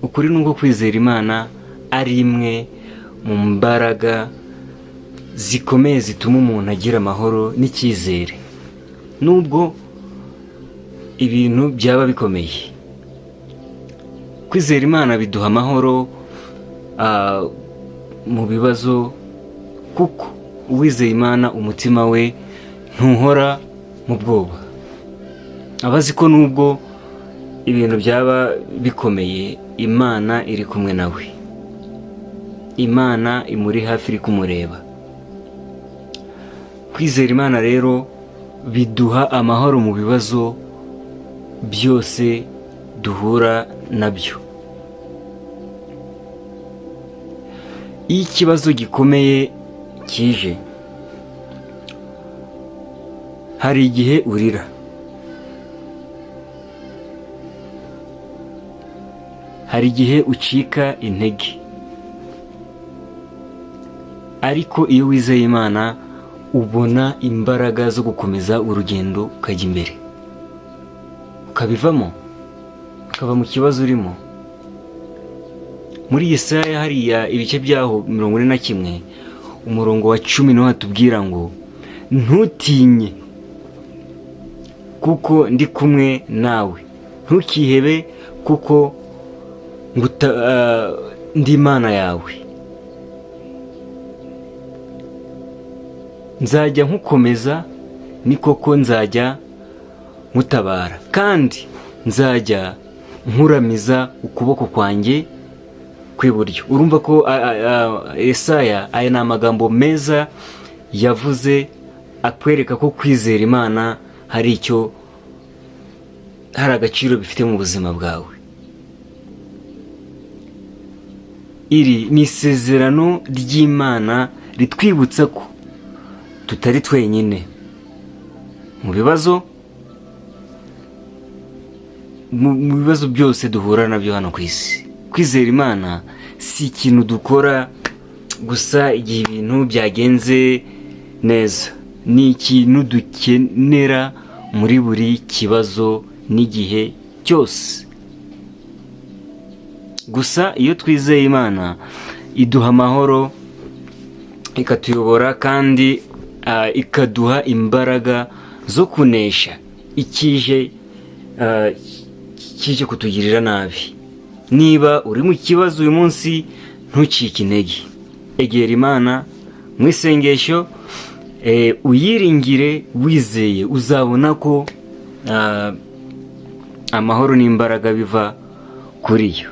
ukuri nuko kwizera Imana ari imwe mu mbaraga zikomeye zituma umuntu agira amahoro n'icyizere nubwo ibintu byaba bikomeye. Kwizera Imana biduha amahoro mu bibazo, kuko uwizeye Imana umutima we ntuhora mu bwoba, abazi ko nubwo ibintu byaba bikomeye Imana iri kumwe nawe, Imana imuri hafi iri kumureba. Kwizera Imana rero biduha amahoro mu bibazo byose duhura nabyo. Iyo ikibazo gikomeye kije, hari igihe urira, hari igihe ucika intege, ariko iyo wizeye Imana ubona imbaraga zo gukomeza urugendo ukajya imbere, ukabivamo, ukava mu kibazo urimo. Muri Yesaya hariya ibice byaho 41 umurongo wa 10 niho hatubwira ngo ntutinye kuko ndi kumwe nawe, ntukihebe kuko ndi Imana yawe, nzajya nkukomeza, ni koko nzajya nkutabara, kandi nzajya nkuramiza ukuboko kwanjye kw'iburyo. Urumva ko Yesaya aya ni amagambo meza yavuze akwereka ko kwizera Imana hari agaciro bifite mu buzima bwawe. Iri ni isezerano ry'Imana ritwibutsa ko tutari twenyine mu bibazo byose duhura nabyo hano ku isi. Kwizera Imana si ikintu dukora gusa igihe ibintu byagenze neza, ni ikintu dukenera muri buri kibazo n'igihe cyose. Gusa iyo twizeye Imana iduha amahoro, ikatuyobora, kandi ikaduha imbaraga zo kunesha ikije kutugirira nabi. Niba uri mu kibazo uyu munsi, ntucike intege, egera Imana mu isengesho, uyiringire wizeye, uzabona ko amahoro n'imbaraga biva kuri yo.